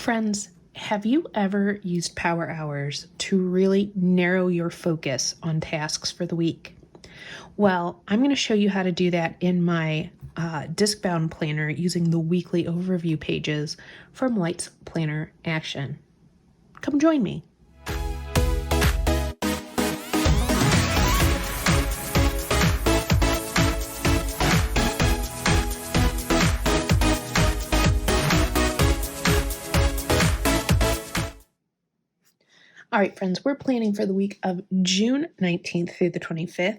Friends, have you ever used power hours to really narrow your focus on tasks for the week? Well, I'm going to show you how to do that in my discbound planner using the weekly overview pages from Light's Planner Action. Come join me. All right, friends, we're planning for the week of June 19th through the 25th,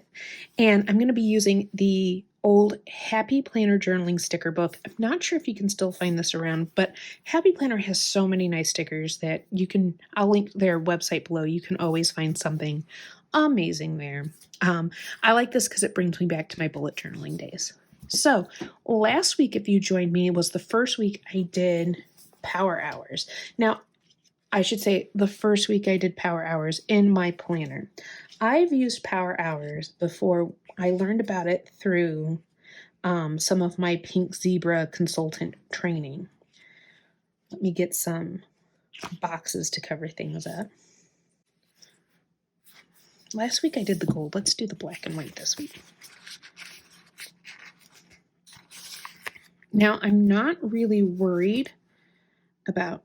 and I'm going to be using the old Happy Planner journaling sticker book. I'm not sure if you can still find this around, but Happy Planner has so many nice stickers that I'll link their website below. You can always find something amazing there. I like this because it brings me back to my bullet journaling days. So last week, if you joined me, was the first week I did power hours. Now, I should say the first week I did power hours in my planner. I've used power hours before. I learned about it through some of my Pink Zebra consultant training. Let me get some boxes to cover things up. Last week I did the gold. Let's do the black and white this week. Now, I'm not really worried about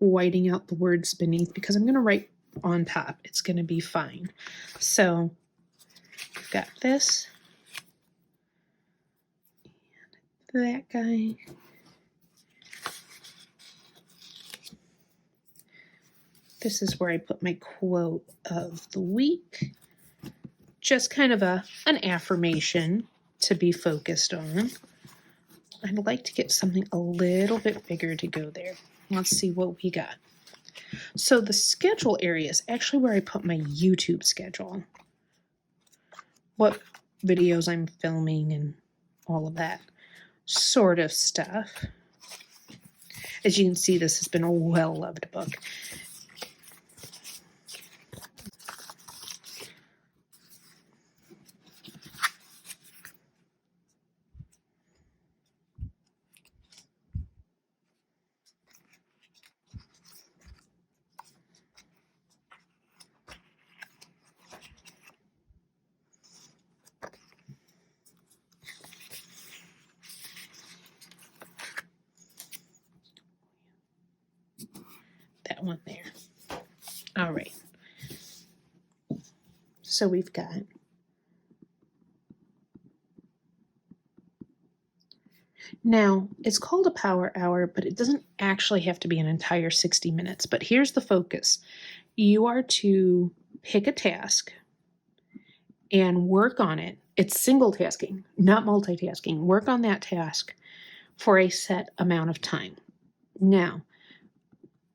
whiting out the words beneath because I'm going to write on top. It's going to be fine. So we've got this and that guy. This is where I put my quote of the week. Just kind of an affirmation to be focused on. I'd like to get something a little bit bigger to go there. Let's see what we got. So the schedule area is actually where I put my YouTube schedule. What videos I'm filming and all of that sort of stuff. As you can see, this has been a well-loved book. That one there. All right. So we've got now it's called a power hour, but it doesn't actually have to be an entire 60 minutes. But here's the focus. You are to pick a task and work on it. It's single tasking, not multitasking. Work on that task for a set amount of time. Now,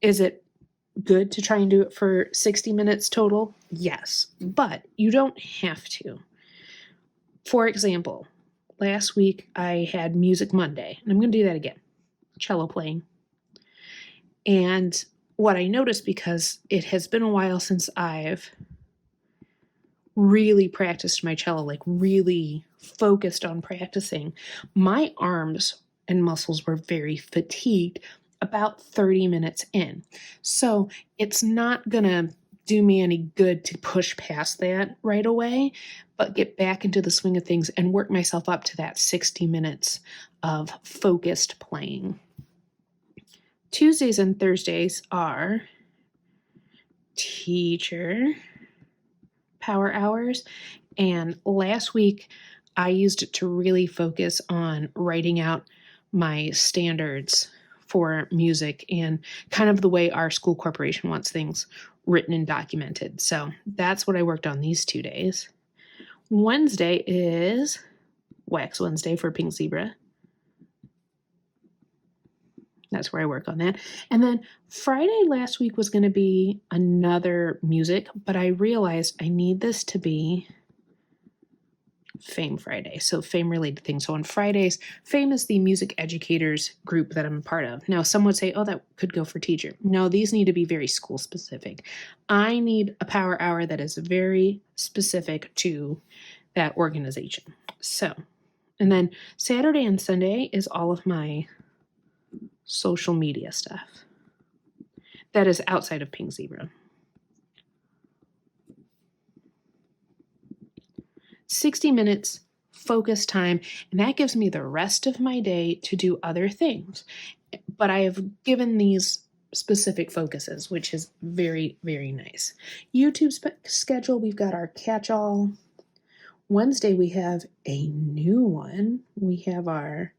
is it good to try and do it for 60 minutes total? Yes, but you don't have to. For example, last week I had Music Monday, and I'm going to do that again. Cello playing. And what I noticed, because it has been a while since I've really practiced my cello, like really focused on practicing, my arms and muscles were very fatigued about 30 minutes in. So it's not going to do me any good to push past that right away, but get back into the swing of things and work myself up to that 60 minutes of focused playing. Tuesdays and Thursdays are teacher power hours. And last week I used it to really focus on writing out my standards for music and kind of the way our school corporation wants things written and documented. So that's what I worked on these 2 days. Wednesday is Wax Wednesday for Pink Zebra. That's where I work on that. And then Friday last week was going to be another music, but I realized I need this to be Fame Friday. So fame related things. So on Fridays, Fame is the music educators group that I'm a part of. Now, some would say, oh, that could go for teacher. No, these need to be very school specific. I need a power hour that is very specific to that organization. So, and then Saturday and Sunday is all of my social media stuff. that is outside of Pink Zebra. 60 minutes focus time, and that gives me the rest of my day to do other things. But I have given these specific focuses, which is very, very nice. YouTube schedule, we've got our catch-all. Wednesday, we have a new one. We have our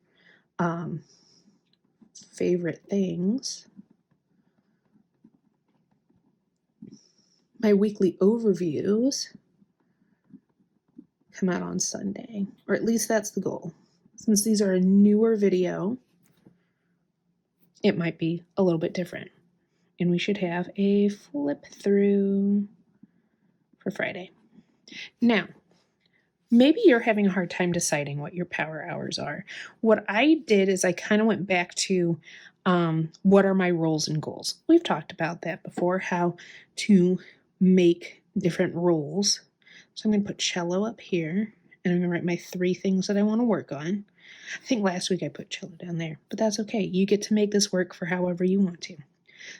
favorite things. My weekly overviews come out on Sunday, or at least that's the goal. Since these are a newer video, it might be a little bit different. And we should have a flip through for Friday. Now, maybe you're having a hard time deciding what your power hours are. What I did is I kind of went back to what are my roles and goals. We've talked about that before, how to make different roles. So I'm going to put cello up here, and I'm going to write my 3 things that I want to work on. I think last week I put cello down there, but that's okay. You get to make this work for however you want to.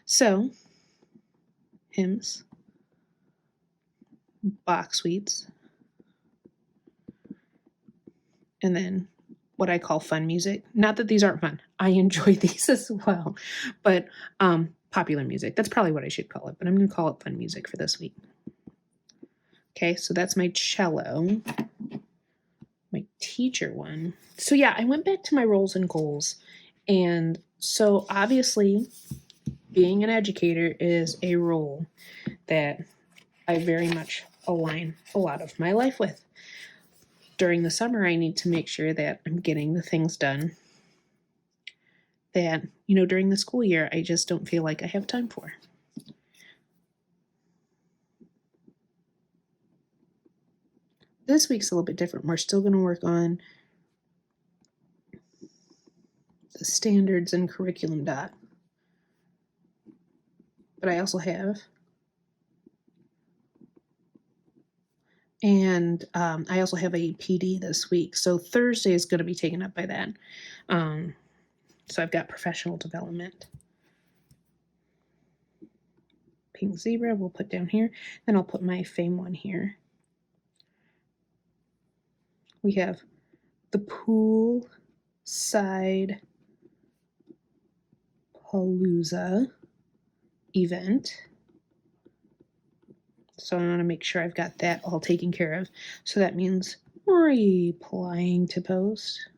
So, hymns, Bach suites, and then what I call fun music. Not that these aren't fun. I enjoy these as well, but popular music. That's probably what I should call it, but I'm going to call it fun music for this week. Okay, so that's my cello, my teacher one. So yeah, I went back to my roles and goals. And so obviously being an educator is a role that I very much align a lot of my life with. During the summer, I need to make sure that I'm getting the things done that, during the school year, I just don't feel like I have time for. This week's a little bit different. We're still going to work on the standards and curriculum dot. But I also have, and I also have a PD this week. So Thursday is going to be taken up by that. So I've got professional development. Pink Zebra we'll put down here. Then I'll put my FAME one here. We have the pool side palooza event. So I want to make sure I've got that all taken care of. So that means replying to post.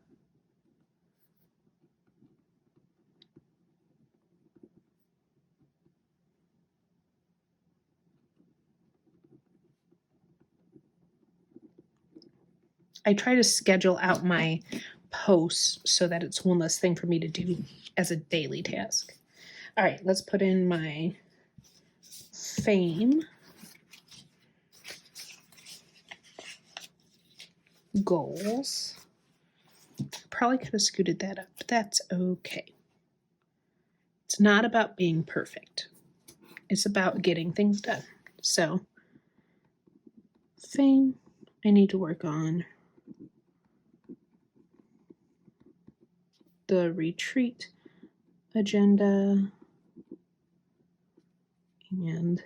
I try to schedule out my posts so that it's one less thing for me to do as a daily task. All right, let's put in my FAME goals. Probably could have scooted that up, but that's okay. It's not about being perfect. It's about getting things done. So, FAME, I need to work on the retreat agenda and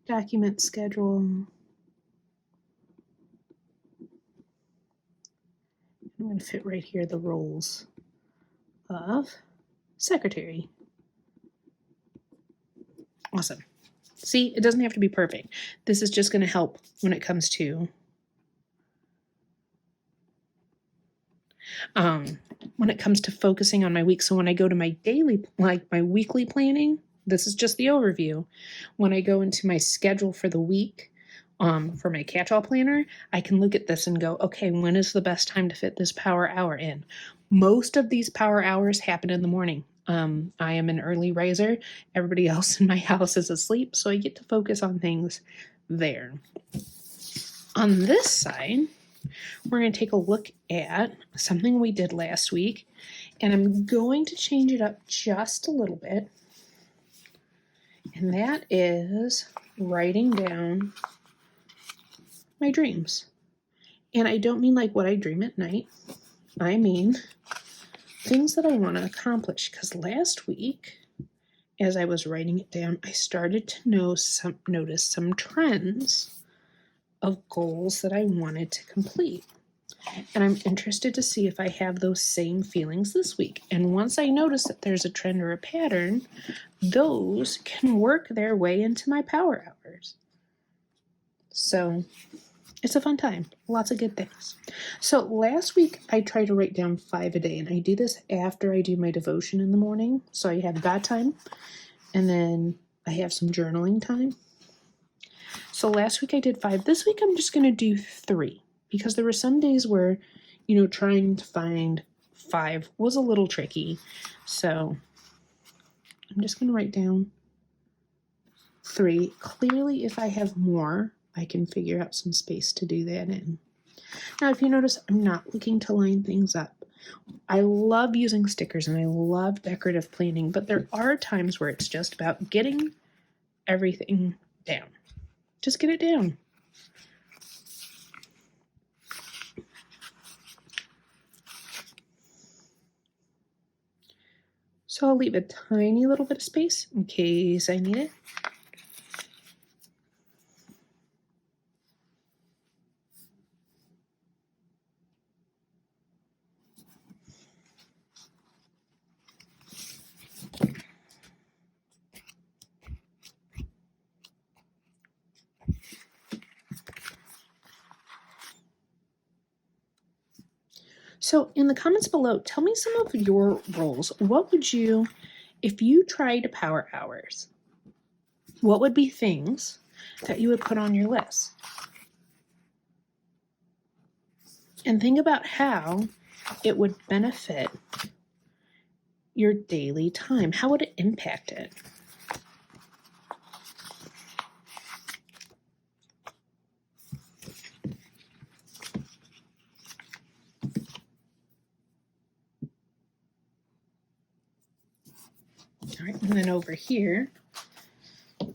document schedule. I'm going to fit right here the roles of secretary. Awesome. See, it doesn't have to be perfect. This is just going to help when it comes to focusing on my week. So when I go to my daily, like my weekly planning, this is just the overview. When I go into my schedule for the week, for my catch-all planner, I can look at this and go, okay, when is the best time to fit this power hour in? Most of these power hours happen in the morning. I am an early riser. Everybody else in my house is asleep, so I get to focus on things there. On this side, we're going to take a look at something we did last week, and I'm going to change it up just a little bit, and that is writing down my dreams. And I don't mean like what I dream at night. I mean things that I want to accomplish, because last week, as I was writing it down, I started to notice some trends of goals that I wanted to complete. And I'm interested to see if I have those same feelings this week. And once I notice that there's a trend or a pattern, those can work their way into my power hours. So it's a fun time. Lots of good things. So last week I tried to write down 5 a day, and I do this after I do my devotion in the morning. So I have that time, and then I have some journaling time. So last week I did 5. This week I'm just going to do 3, because there were some days where, trying to find 5 was a little tricky. So I'm just going to write down 3. Clearly, if I have more, I can figure out some space to do that in. Now, if you notice, I'm not looking to line things up. I love using stickers and I love decorative planning, but there are times where it's just about getting everything down. Just get it down. So I'll leave a tiny little bit of space in case I need it. So in the comments below, tell me some of your roles. What would you, if you tried power hours, what would be things that you would put on your list? And think about how it would benefit your daily time. How would it impact it? All right, and then over here, I'm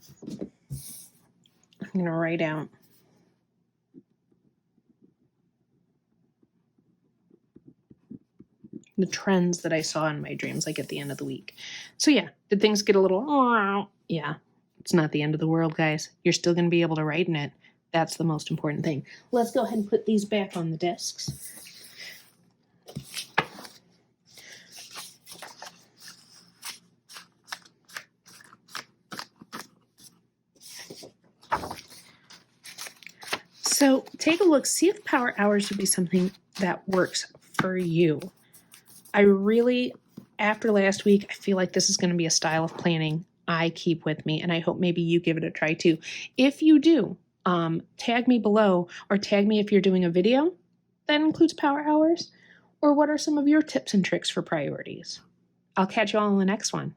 going to write out the trends that I saw in my dreams, like at the end of the week. So yeah, did things get a little, yeah, it's not the end of the world, guys. You're still going to be able to write in it. That's the most important thing. Let's go ahead and put these back on the desks. So take a look, see if power hours would be something that works for you. I really, after last week, I feel like this is going to be a style of planning I keep with me, and I hope maybe you give it a try too. If you do, tag me below, or tag me if you're doing a video that includes power hours, or what are some of your tips and tricks for priorities. I'll catch you all in the next one.